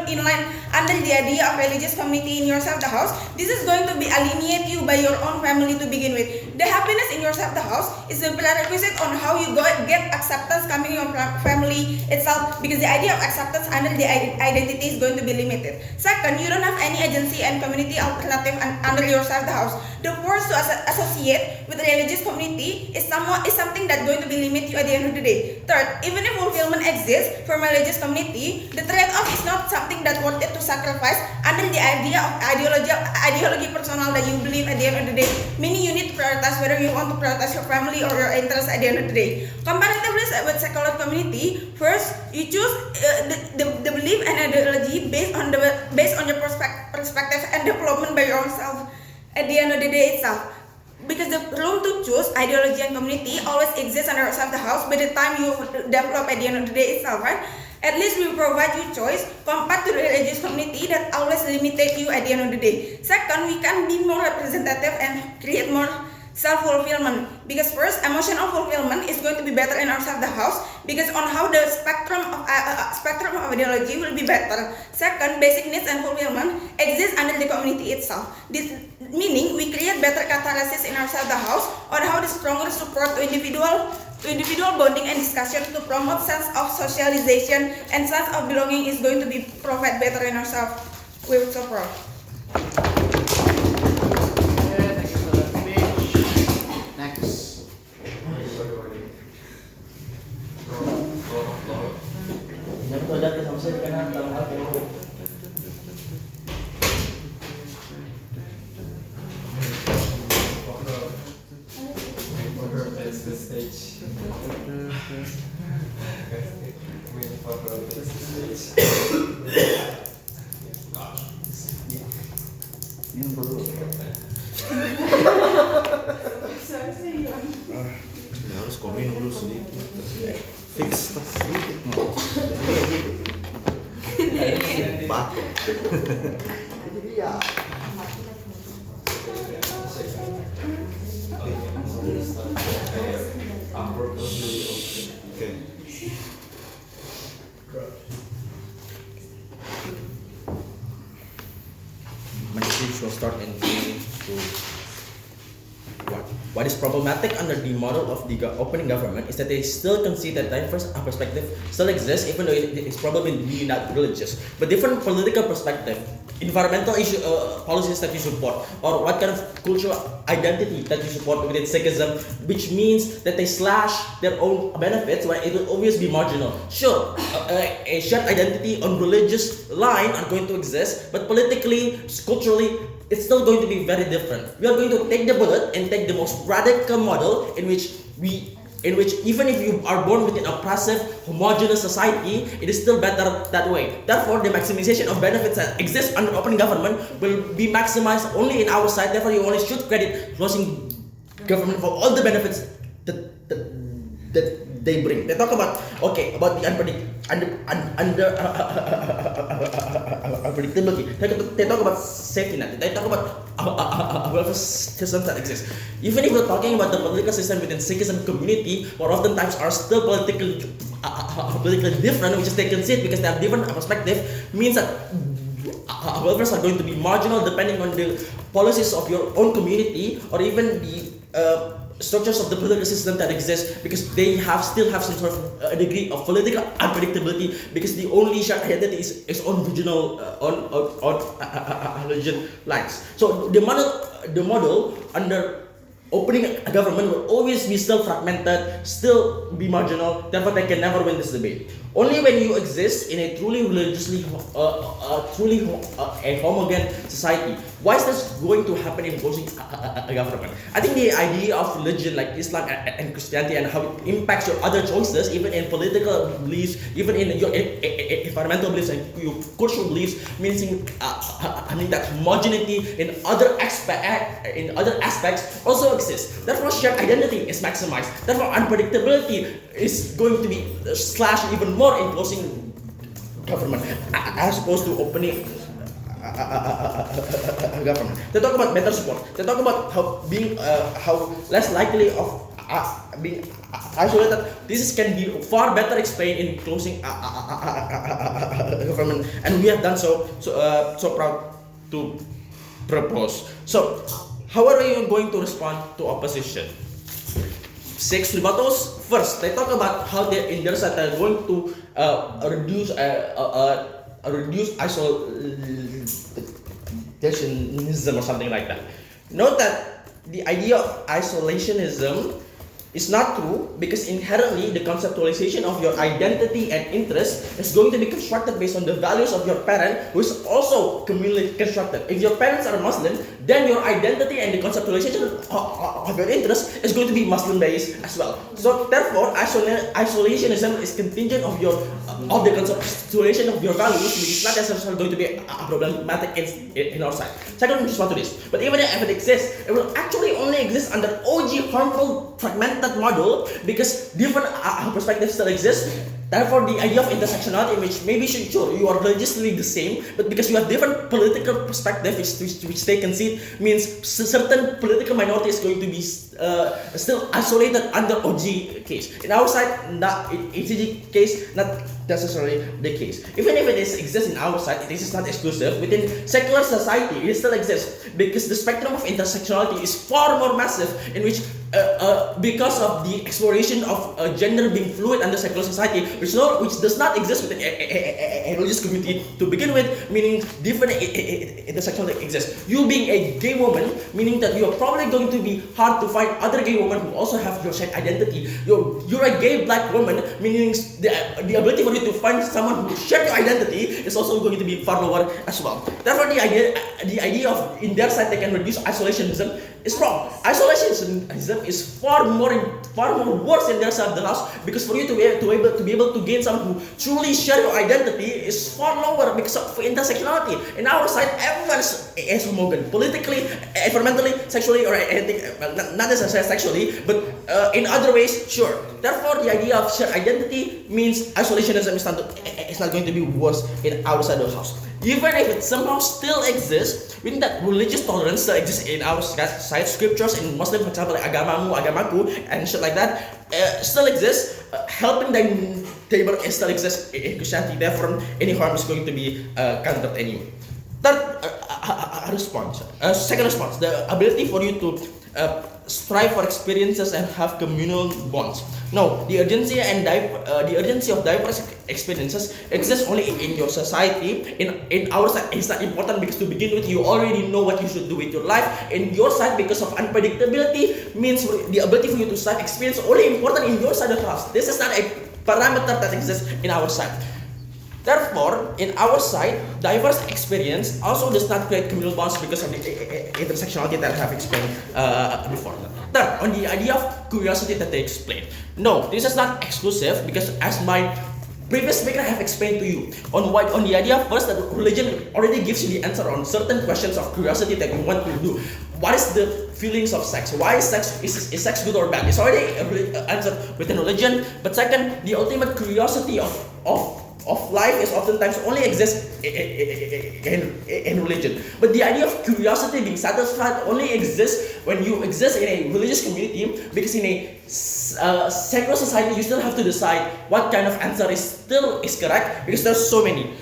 Speaker 8: in line under the idea of religious community in yourself the house. This is going to be alienate you by your own family to begin with. The happiness in yourself the house is a prerequisite on how you get acceptance coming from family itself, because the idea of acceptance under the identity is going to be limited. Second, you don't have any agency and community alternative under yourself the house. The force to associate with religious community is something that's going to be limit you at the end of the day. Third, even if fulfillment exists from religious community, the trade-off is not something that worth it to sacrifice under the idea of ideology personal that you believe at the end of the day. Meaning you need to prioritize whether you want to prioritize your family or your interests at the end of the day. Comparatively with secular community, first you choose the belief and ideology based on your perspective and development by yourself at the end of the day itself. Because the room to choose ideology and community always exists under yourself the house by the time you develop at the end of the day itself, right? At least we provide you choice compared to the religious community that always limited you at the end of the day. Second, we can be more representative and create more self-fulfillment, because first, emotional fulfillment is going to be better in ourselves the house, because on how the spectrum of ideology will be better. Second, basic needs and fulfillment exist under the community itself. This meaning we create better catharsis in ourselves the house on how the stronger support to individual bonding and discussion to promote sense of socialization and sense of belonging is going to be provide better in ourselves. We will support.
Speaker 1: Harus komen dulu sedikit. Fix sedikit. Pakai. Okay.
Speaker 7: My speech will start in 3, 2, 1.
Speaker 4: What is problematic under the model of the opening government is that they still concede that diverse perspective still exists, even though it's probably really not religious. But different political perspective, environmental issue, policies that you support, or what kind of cultural identity that you support within Sikhism, which means that they slash their own benefits where it will always be marginal. Sure, a shared identity on religious line are going to exist, but politically, culturally, it's still going to be very different. We are going to take the bullet and take the most radical model in which even if you are born within oppressive, homogeneous society, it is still better that way. Therefore, the maximization of benefits that exist under open government will be maximized only in our side. Therefore, you only should credit closing government for all the benefits that they bring. They talk about about the unpredictability. They talk about safety net. They talk about welfare systems that exist. Even if we're talking about the political system within Sikhism community, or oftentimes are still politically different, which is they concede because they have different perspective, means that welfares are going to be marginal depending on the policies of your own community, or even the structures of the political system that exist, because they still have some sort of a degree of political unpredictability, because the only shared identity is on regional religion lines. So the model under opening a government will always be still fragmented, still be marginal. Therefore, they can never win this debate. Only when you exist in a truly religiously, a homogeneous society. Why is this going to happen in closing a government? I think the idea of religion like Islam and Christianity and how it impacts your other choices, even in political beliefs, even in your environmental beliefs and your cultural beliefs, means that homogeneity in other aspects also exists. Therefore, shared identity is maximized. Therefore, unpredictability is going to be slashed even more in closing government as opposed to opening government. They talk about better support. They talk about how less likely of being isolated. This can be far better explained in closing government, and we have done so proud to propose. So, how are you going to respond to opposition? 6 rebuttals. First, they talk about how in their side they're going to reduce isolationism or something like that. Note that the idea of isolationism is not true, because inherently the conceptualization of your identity and interest is going to be constructed based on the values of your parent, who is also communally constructed. If your parents are Muslim, then your identity and the conceptualization of your interest is going to be Muslim based as well. So therefore, isolationism is contingent of the conceptualization of your values, which is not necessarily going to be problematic in our side. Second, respond to this. But even if it exists, it will actually only exist under OG harmful fragmented model, because different perspectives still exist. Therefore, the idea of intersectionality, which maybe sure you are religiously the same, but because you have different political perspectives which they concede, means certain political minority is going to be still isolated under OG case. In our side, not in ECG case, not necessarily the case. Even if it exists in our side, it is not exclusive. Within secular society, it still exists, because the spectrum of intersectionality is far more massive, in which because of the exploration of gender being fluid under secular society, which does not exist within a religious community to begin with, meaning different intersectionality exists. You being a gay woman, meaning that you are probably going to be hard to find other gay women who also have your same identity. You're a gay black woman, meaning the ability for you to find someone who shares your identity is also going to be far lower as well. Therefore, the idea of in their side they can reduce isolationism is wrong. Isolationism is far more worse in their side of the house, because for you to be able to gain someone who truly share your identity is far lower because of intersectionality. In our side, everyone is homogeneous, politically, environmentally, sexually, or anything, not necessarily sexually, but in other ways, sure. Therefore, the idea of shared identity means isolationism is not going to be worse in our side of the house. Even if it somehow still exists, meaning that religious tolerance still exists in our side, scriptures in Muslim, for example, like agamamu, agamaku, and shit like that, still exists. Helping the neighbor still exists in Christianity. Therefore, any harm is going to be countered anyway. Third response, second response, the ability for you to
Speaker 9: strive for experiences and have communal bonds. No, the urgency of diverse experiences exists only in your society. In our side, it's not important because to begin with, you already know what you should do with your life. In your side, because of unpredictability, means the ability for you to start experience only important in your side of the house. This is not a parameter that exists in our side. Therefore, in our side, diverse experience also does not create communal bonds because of the intersectionality that I have explained before. Third, on the idea of curiosity that they explained. No, this is not exclusive because as my previous speaker have explained to you on the idea first that religion already gives you the answer on certain questions of curiosity that you want to do. What is the feelings of sex? Why is sex good or bad? It's already answered within religion. But second, the ultimate curiosity of life is oftentimes only exists in religion. But the idea of curiosity being satisfied only exists when you exist in a religious community, because in a secular society you still have to decide what kind of answer is correct, because there's so many.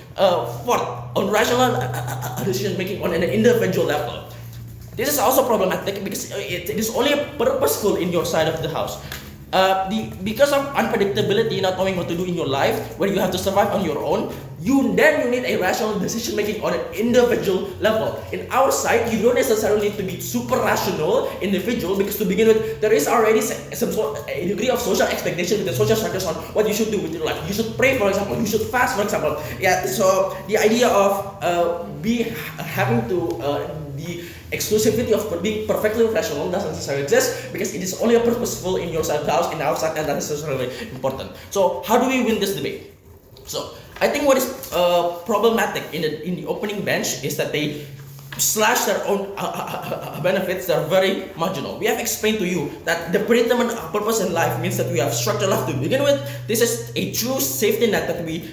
Speaker 9: Fourth, on rational decision making on an individual level. This is also problematic because it is only purposeful in your side of the house. Because of unpredictability, not knowing what to do in your life, where you have to survive on your own, you need a rational decision making on an individual level. In our side, you don't necessarily need to be super rational individual, because to begin with, there is already a degree of social expectation with the social structures on what you should do with your life. You should pray, for example. You should fast, for example. Yeah. So the idea of having to the exclusivity of being perfectly rational doesn't necessarily exist, because it is only purposeful in your side of the house, in our side, and that is necessarily important. So how do we win this debate? So I think what is problematic in the opening bench is that they slash their own benefits. They're very marginal. We have explained to you that the predetermined purpose in life means that we have structured life to begin with. This is a true safety net that we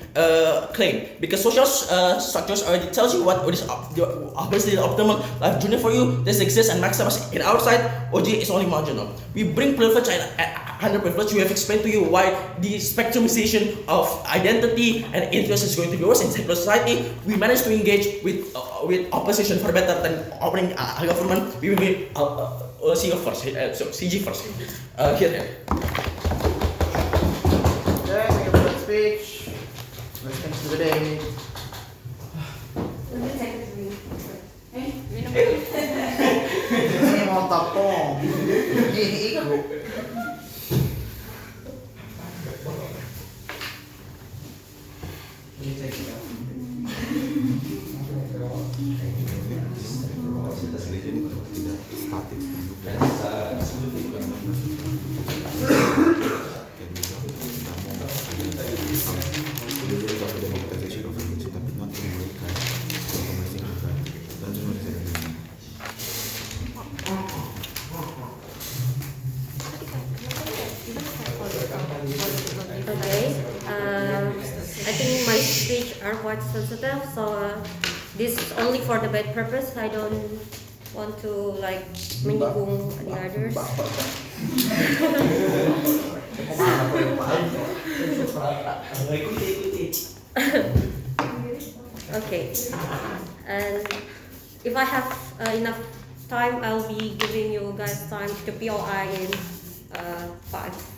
Speaker 9: claim, because social structures already tells you what is obviously the optimal life journey for you. This exists and maximizes. In our side, OG is only marginal. We bring privilege and underprivileged. We have explained to you why the spectrumization of identity and interest is going to be worse in secular society. We managed to engage with opposition for better than opening government. We will see first. So CG first. Here.
Speaker 2: Okay, make a short speech. Let's finish the day. Ini mau tapong. Ini ikut.
Speaker 5: I think my speech are quite sensitive, so this is only for debate purpose. I don't want to like menyinggung the others. Okay, and if I have enough time, I'll be giving you guys time to POI in 5.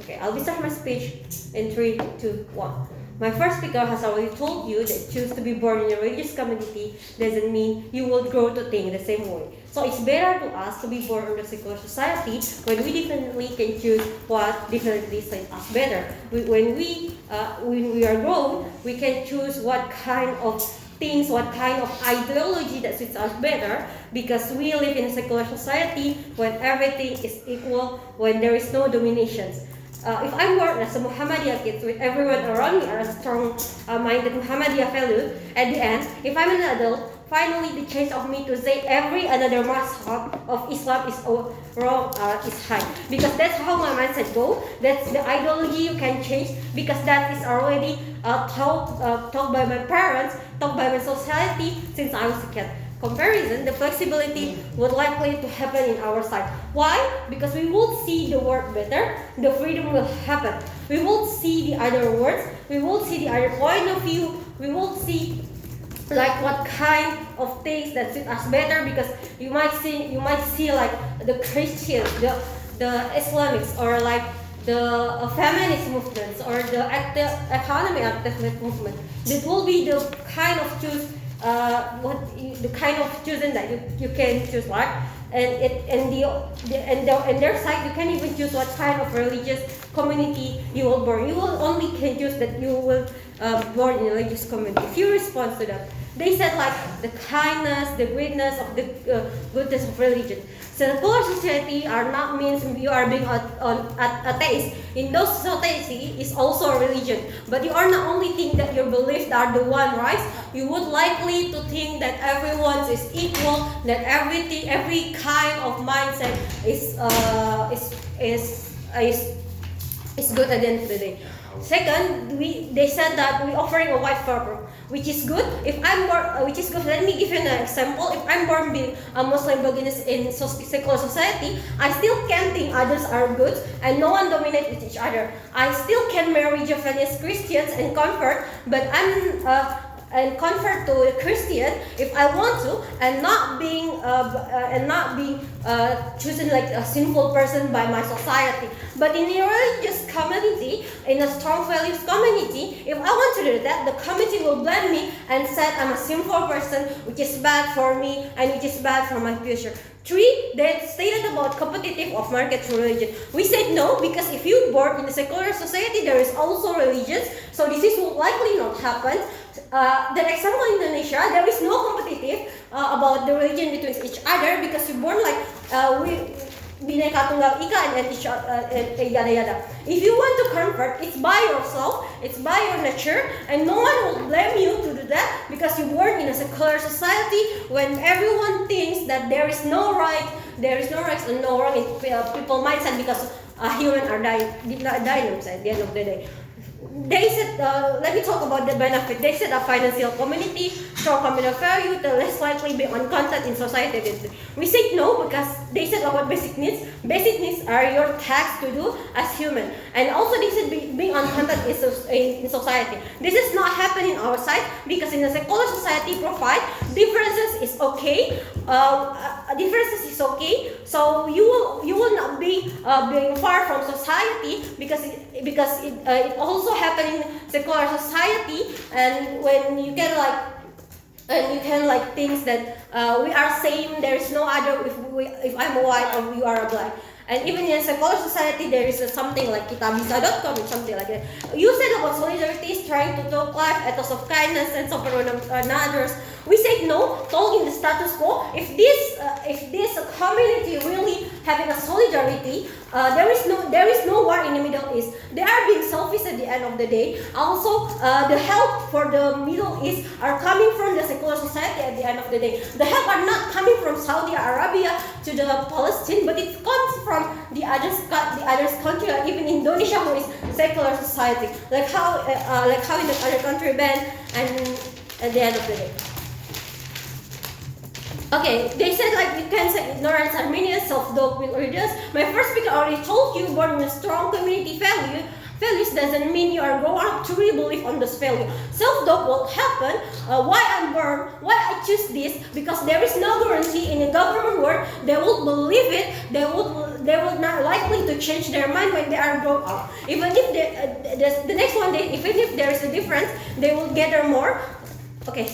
Speaker 5: Okay, I'll be starting my speech in 3, 2, 1. My first speaker has already told you that choose to be born in a religious community doesn't mean you will grow to think the same way. So it's better to us to be born in a secular society when we definitely can choose what definitely suits us better. When we are grown, we can choose what kind of things, what kind of ideology that suits us better, because we live in a secular society when everything is equal, when there is no dominations. If I'm born as a Muhammadiyah kid with everyone around me are strong-minded Muhammadiyah values, at the end, if I'm an adult, finally the chance of me to say every another mazhab of Islam is wrong is high. Because that's how my mindset goes. That's the ideology you can change, because that is already taught by my parents, taught by my society since I was a kid. Comparison, the flexibility would likely to happen in our side. Why? Because we will see the world better, the freedom will happen. We will see the other words, we will see the other point of view, we will see
Speaker 10: like what kind of things that suit us better, because you might see like the Christians, the Islamics, or like the feminist movements, or the economy activist movement. That will be the kind of choosing that you can choose, right? And their side, you can even choose what kind of religious community you will born. You will only can choose that you will born in a religious community. If you respond to that, they said like the kindness, the greatness of the goodness of religion. Secular society are not means you are being atheist. In those society is also a religion, but you are not only think that your beliefs are the one, right? You would likely to think that everyone is equal, that every kind of mindset is good at the end of the day. Second, they said that we offering a white paper, which is good. Let me give you an example. If I'm born being a Muslim Buddhist in secular society, I still can think others are good and no one dominates each other. I still can marry Japanese Christians and convert, but and convert to a Christian if I want to, and not being chosen like a sinful person by my society. But in a religious community, in a strong values community, if I want to do that, the community will blame me and said I'm a sinful person, which is bad for me and which is bad for my future. 3, they stated about competitive of market religion. We said no, because if you born in a secular society, there is also religions, so this will likely not happen. The example in Indonesia, there is no competitive about the religion between each other, because you born like Bhinneka Tunggal Ika and each and yada yada. If you want to convert, it's by yourself, it's by your nature, and no one will blame you to do that, because you born in a secular society when everyone thinks that there is no rights and no wrong in people mindset, because humans are dying at the end of the day. They said, let me talk about the benefit. They said a financial community, strong communal value, the less likely be on contact in society. We said no, because they said about basic needs. Basic needs are your task to do as human. And also they said being on contact in society. This is not happening in our side, because in a secular society provide differences is okay. Differences is okay. So you will not be being far from society, because it also happen in secular society, and when you can like things that we are same, there is no other if I'm a white or you are a black. And even in a secular society, there is something like kitabisa.com and something like that. You said about solidarity is trying to talk life, ethos of kindness, and suffer one another's. We said no, talking the status quo. If this community really having a solidarity, there is no war in the Middle East. They are being selfish at the end of the day. Also, the help for the Middle East are coming from the secular society at the end of the day. The help are not coming from Saudi Arabia to the Palestine, but it comes from the other country, like even Indonesia, who is secular society, like how in the other country banned, and at the end of the day. Okay, they said like you can say ignorance, Armenians, self-doubt will reduce. My first speaker already told you, born with strong community values doesn't mean you are grown up to really believe on this value. Self-doubt will happen. Why I'm born? Why I choose this? Because there is no guarantee in a government world they will believe it. They will not likely to change their mind when they are grown up. Even if the next one day, even if there is a difference, they will gather more. Okay,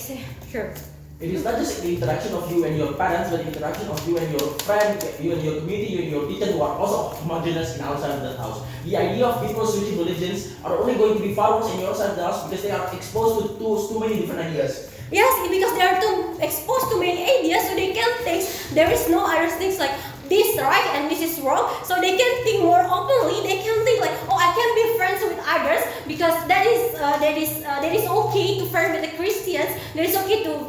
Speaker 10: sure.
Speaker 4: It is not just the interaction of you and your parents, but the interaction of you and your friend, you and your community, you and your teacher, who are also homogeneous in outside of that house. The idea of people switching religions are only going to be far worse in your side of the house, because they are exposed to too many different ideas.
Speaker 10: Yes, because they are too exposed to many ideas, so they can think there is no other things like this right and this is wrong. So they can think more openly. They can think like, oh, I can be friends with others, because that is okay to friend with the Christians. That is okay to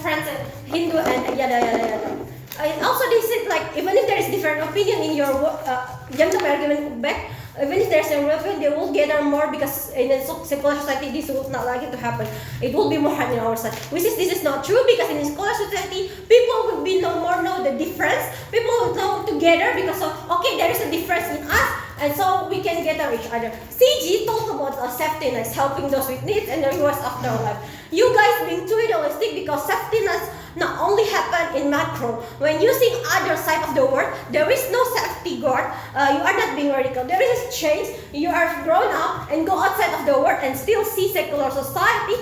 Speaker 10: friends with Hindu and yada yada yada. And also they said like, even if there is different opinion in your argument back, even if there's a opinion, they will gather more, because in a secular society this would not likely to happen. It will be more hard in our side. This is not true, because in a secular society people would be know the difference. People would know together, because of okay, there is a difference in us. and so we can get each other. CG talked about safety nets, helping those with needs and the rewards after life. You guys being too idealistic because safety nets not only happen in macro. When using other side of the world, there is no safety guard. You are not being radical. There is a change. You are grown up and go outside of the world and still see secular society.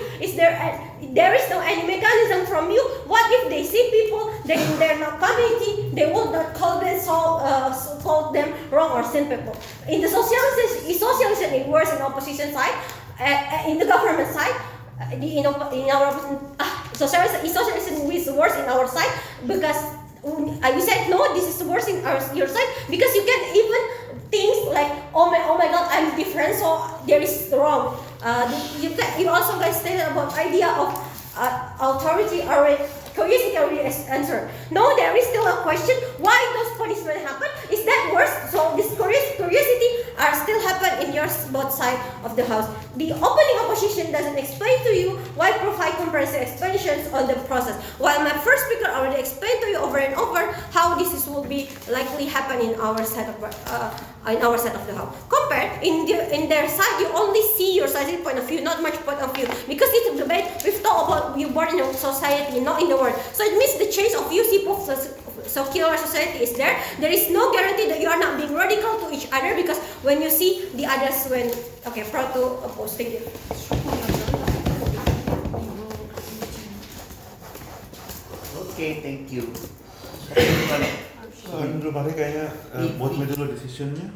Speaker 10: There is no any mechanism from you. What if they see people that in their community, they will not call them wrong or sin people. In the socialism, it works in opposition side, in the government side. In our socialism is worse in our side because we said no, this is worse in your side because you can even think like oh my god, I'm different, so there is wrong. You also guys stated about idea of authority or curiosity already answered. No, there is still a question why those punishment happen. Is that worse? So this curiosity are still happen in your both side of the house. The opening opposition doesn't explain to you why provide comprehensive explanations on the process. While my first speaker already explained to you over and over how this will be likely happen in our side of the house. Compared in their side, you only see your society point of view, not much point of view. Because it's a debate, we've talked about you born in a society, not in the world. So it means the change of you see secular society is there. There is no guarantee that you are not being radical to each other because when you see the others proud to oppose. Thank you.
Speaker 2: Okay, thank you.
Speaker 1: Belum ada kayaknya buat dulu decisionnya.